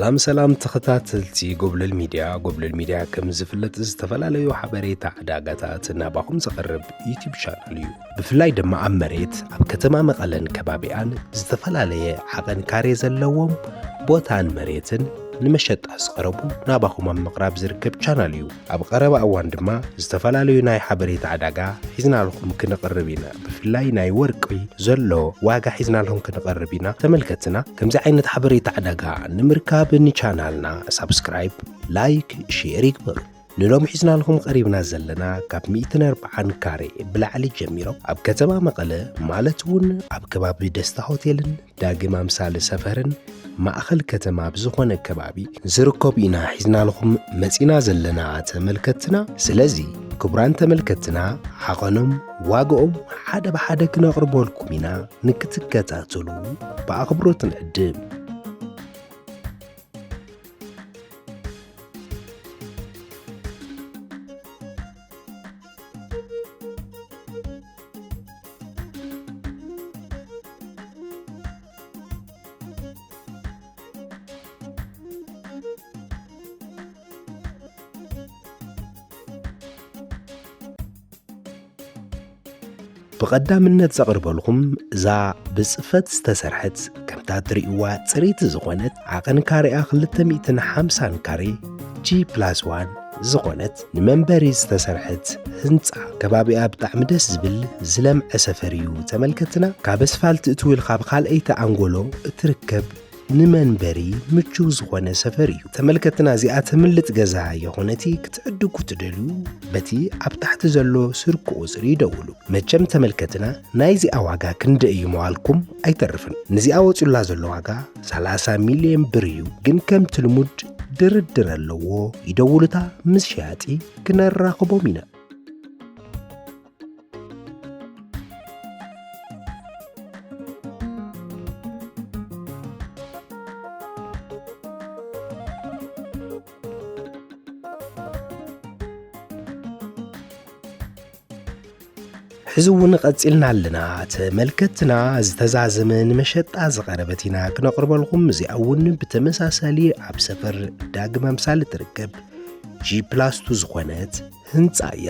ሰላም ተኸታተልቲ ጎብለል ሚድያ ከም ዝፍለጥ ዝተፈላለዩ ሓበሬታ ዕዳጋታት ናባኹም ዘቕርብ ዩቲዩብ ቻናል እዩ። ብፍላይ ድማ ኣብ መሬት ኣብ ከተማ መቐለን ከባቢኣን ዝተፈላለየ ዓቐን ካሬ ዘለዎም ቦታን መሬትን ንመሸጣ ዝቐረቡ ናባኹም ኣብ ምቕራብ ዝርከብ ቻናል እዩ። ኣብ ቀረባ እዋን ድማ ዝተፈላለዩ ናይ ሓበሬታ ዕዳጋ ሒዝናልኩም ክንቐርብ ኢና። ብፍላይ ናይ ወርቂ ዘሎ ዋጋ ሒዝናልኩም ክንቐርብ ኢና። ተመልከትና ከምዚ ዓይነት ሓበሬታ ዕዳጋ ንምርካብ ቻናልና ሰብስክራይብ፣ ላይክ፣ ሼር ይግበሩ። ንሎም ሒዝናልኩም ቀሪብና ዘለና ካብ 140 ካሬ ብላዕሊ ጀሚሮም ኣብ ከተማ መቐለ ማለት እውን ኣብ ከባቢ ደስታ ሆቴልን ዳግም ኣምሳለ ሰፈርን ማእኸል ከተማ ብዝኾነ ከባቢ ዝርከቡ ኢና ሒዝናልኩም መፂና ዘለና ተመልከትና። ስለዚ ክቡራን ተመልከትና ዓቐኖም ዋግኦም ሓደ ብሓደ ክነቕርበልኩም ኢና። ንክትከታተሉ ብኣኽብሮት ንዕድም። ብቐዳምነት ዘቕርበልኩም እዛ ብጽፈት ዝተሰርሐት ከምታ ትርእይዋ ጽሬት ዝኾነት ዓቐን ካሬኣ 250 ካሬ G+1 ዝኾነት ንመንበሪ ዝተሰርሐት ህንፃ ከባቢኣ ብጣዕሚ ደስ ዝብል ዝለምዐ ሰፈር እዩ። ተመልከትና ካብ ኣስፋልቲ እትውል ካብ ካልአይቲ ኣንጎሎ እትርከብ ንመንበሪ ምቹው ዝኾነ ሰፈር እዩ። ተመልከትና እዚኣ ትምልጥ ገዛ የኾነቲ ክትዕድጉ ትደልዩ በቲ ኣብ ታሕቲ ዘሎ ስርቂ ቁፅሪ ይደውሉ። መቸም ተመልከትና ናይዚኣ ዋጋ ክንደይ እዩ መዋልኩም ኣይተርፍን። ነዚኣ ወፂላ ዘሎ ዋጋ 30 ሚልዮን ብር እዩ። ግን ከም ትልሙድ ድርድር ኣለዎ። ይደውሉታ ምስ ሸያጢ ክነራኽቦም ኢና። ሕዚ እውን ቀፂልና ኣለና ተመልከትና። ዝተዛዘመ ንመሸጣ ዝቐረበት ኢና ክነቕርበልኩም። እዚኣ እውን ብተመሳሳሊ ኣብ ሰፈር ዳግም ኣምሳለ ትርከብ G+2 ዝኾነት ህንፃ እያ።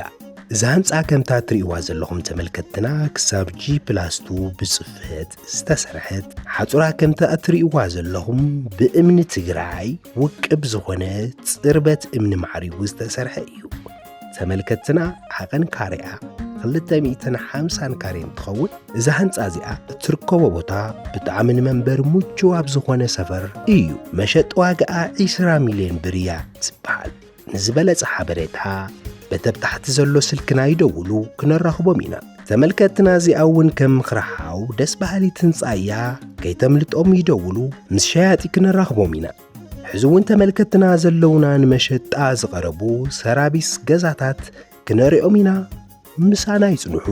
እዛ ህንፃ ከምታ ትርእይዋ ዘለኹም ተመልከትና ክሳብ G+2 ብጽፈት ዝተሰርሐት ሓጹራ ከምታ እትርእይዋ ዘለኹም ብእምኒ ትግራይ ውቅብ ዝኾነ ጽርበት እምኒ ማዕሪጉ ዝተሰርሐ እዩ። ተመልከትና ዓቐን ካሬኣ 250 ካሬ እንትኸውን እዛ ህንፃ እዚኣ እትርከቦ ቦታ ብጣዕሚ ንመንበሪ ምቹው ኣብ ዝኾነ ሰፈር እዩ። መሸጢ ዋጋኣ 20 ሚልዮን ብር እያ ትበሃል። ንዝበለፀ ሓበሬታ በተብታሕቲ ዘሎ ስልክና ይደውሉ ክነራኽቦም ኢና። ተመልከትና እዚኣ እውን ከም ምኽራሓው ደስ በሃሊት ህንፃ እያ። ከይተምልጦም ይደውሉ ምስ ሸያጢ ክነራኽቦም ኢና። ሕዚ እውን ተመልከትና ዘለውና ንመሸጣ ዝቐረቡ ሰራቢስ ገዛታት ክነሪኦም ኢና። ምሳና ይጽንሑ።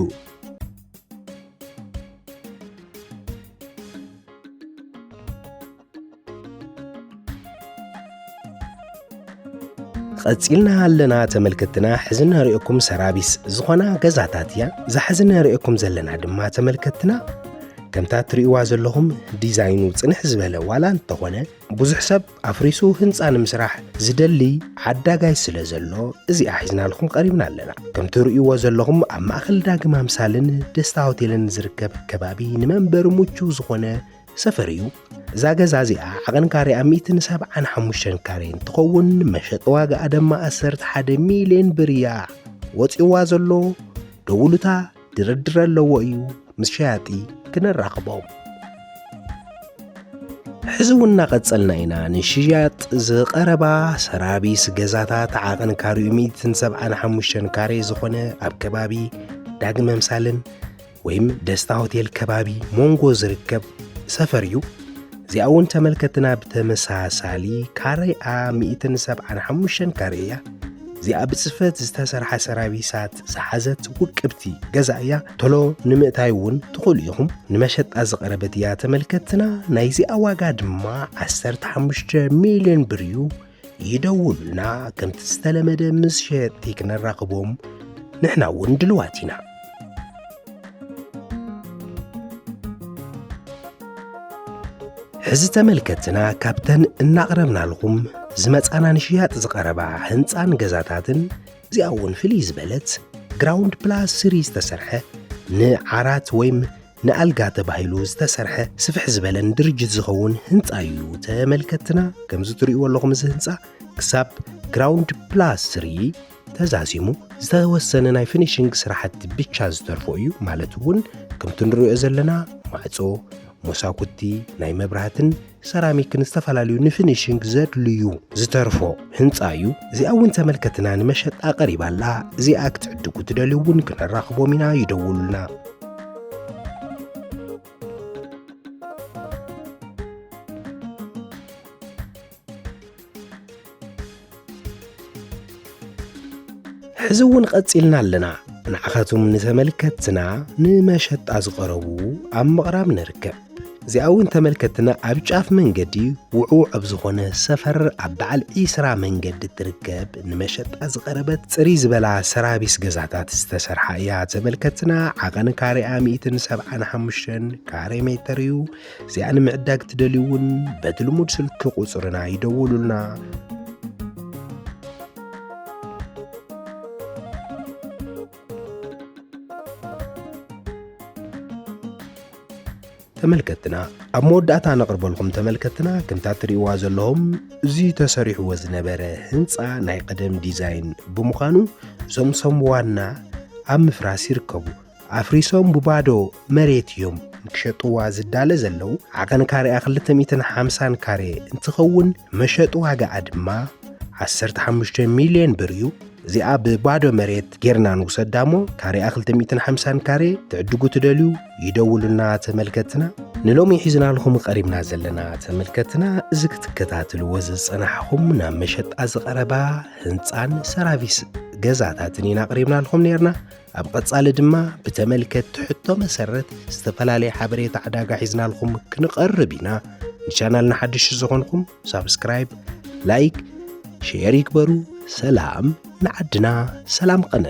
ቀፂልና ኣለና ተመልከትና። ሕዚ ንሪኦኩም ሰራቢስ ዝኾና ገዛታት እያ። እዛ ሕዚ ንሪኦኩም ዘለና ድማ ተመልከትና ከምታ ትርእይዋ ዘለኹም ዲዛይኑ ጽንሕ ዝበለ ዋላ እንተኾነ ብዙሕ ሰብ ኣፍሪሱ ህንፃ ንምስራሕ ዝደሊ ዓዳጋይ ስለ ዘሎ እዚኣ ሒዝናልኩም ቀሪብና ኣለና። ከም ትርእይዎ ዘለኹም ኣብ ማእኸል ዳግም ኣምሳልን ደስታ ሆቴልን ዝርከብ ከባቢ ንመንበሪ ምቹው ዝኾነ ሰፈር እዩ። እዛ ገዛ እዚኣ ዓቐን ካሬኣ 175 ካሬ እንትኸውን መሸጢ ዋጋኣ ድማ 11 ሚልዮን ብር እያ ወፂዋ ዘሎ። ደውሉታ ድርድር ኣለዎ እዩ ምስ ሸያጢ ክነራኽቦም። ሕዚ እውን እናቐፀልና ኢና ንሽያጥ ዝቐረባ ሰራቢስ ገዛታት ዓቐን ካሬኡ 175 ካሬ ዝኾነ ኣብ ከባቢ ዳግም ኣምሳልን ወይም ደስታ ሆቴል ከባቢ ሞንጎ ዝርከብ ሰፈር እዩ። እዚኣ እውን ተመልከትና ብተመሳሳሊ ካሬኣ 175 ካሬ እያ። እዚኣ ብጽፈት ዝተሰርሐ ሰራቢሳት ዝሓዘት ውቅብቲ ገዛ እያ። ቶሎ ንምእታይ እውን ትኽእሉ ኢኹም። ንመሸጣ ዝቐረበት እያ ተመልከትና። ናይዚኣ ዋጋ ድማ 15 ሚልዮን ብር እዩ። ይደውሉልና ከምቲ ዝተለመደ ምስ ሸያጢ ክነራኽቦም ንሕና እውን ድልዋት ኢና። ሕዚ ተመልከትና ካብተን እናቕረብና ለኹም ዝመፃና ንሽያጥ ዝቐረባ ህንፃን ገዛታትን እዚኣ እውን ፍልይ ዝበለት ግራውንድ ፕላስ 3 ዝተሰርሐ ንዓራት ወይም ንኣልጋ ተባሂሉ ዝተሰርሐ ስፍሕ ዝበለን ድርጅት ዝኸውን ህንፃ እዩ ተመልከትና። ከምዚ ትሪእዎ ኣለኹም እዚ ህንፃ ክሳብ ግራውንድ ፕላስ 3 ተዛዚሙ ዝተወሰነ ናይ ፊኒሽንግ ስራሕቲ ብቻ ዝተርፎ እዩ ማለት እውን ከምቲ ንሪኦ ዘለና ማዕጾ ሞሳኩቲ ናይ መብራህትን ሰራሚክን ዝተፈላለዩ ንፊኒሽንግ ዘድልዩ ዝተርፎ ህንፃ እዩ። እዚኣ እውን ተመልከትና ንመሸጣ ቀሪባላ። እዚኣ ክትዕድጉ ትደልዩ እውን ክንራኸቦም ኢና ይደውሉልና። ሕዚ እውን ቀፂልና ኣለና ንዓኻቱም ንተመልከትና ንመሸጣ ዝቐረቡ ኣብ ምቕራብ ንርከብ። እዚኣ እውን ተመልከትና ኣብ ጫፍ መንገዲ ውዑዕ ኣብ ዝኾነ ሰፈር ኣብ በዓል 20 መንገዲ ትርከብ ንመሸጣ ዝቐረበት ፅርይ ዝበላ ሰራቢስ ገዛታት ዝተሰርሓ እያ ተመልከትና። ዓቐን ካሬኣ 175 ካሬ ሜትር እዩ። እዚኣ ንምዕዳግ ትደልዩ እውን በቲ ልሙድ ስልኪ ቁፅርና ይደውሉልና። ተመልከትና ኣብ መወዳእታ ነቕርበልኩም ተመልከትና ከምታ ትሪእዋ ዘለኹም እዚ ተሰሪሕዎ ዝነበረ ህንፃ ናይ ቀደም ዲዛይን ብምዃኑ እዞም ሰምዋና ኣብ ምፍራስ ይርከቡ። ኣፍሪሶም ብባዶ መሬት እዮም ንክሸጥዋ ዝዳለ ዘለው። ዓቐን ካሬኣ 250 ካሬ እንትኸውን መሸጡ ዋጋኣ ድማ 15 ሚልዮን ብር እዩ። እዚኣ ብባዶ መሬት ጌርና ንውሰዳ እሞ ካሬኣ 250 ካሬ ትዕድጉ ትደልዩ ይደውሉና ተመልከትና። ንሎሚ ሒዝናልኩም ቀሪብና ዘለና ተመልከትና እዚ ክትከታተልዎ ዝፀናሕኹም ናብ መሸጣ ዝቐረባ ህንፃን ሰራቪስ ገዛታትን ኢና ቀሪብናልኩም ነርና። ኣብ ቀጻሊ ድማ ብተመልከት ትሕቶ መሰረት ዝተፈላለየ ሓበሬታ ዕዳጋ ሒዝናልኩም ክንቐርብ ኢና። ንቻናልና ሓድሽ ዝኾንኩም ሳብስክራይብ፣ ላይክ፣ ሼር ይግበሩ። ሰላም ንዓድና ሰላም ቀነ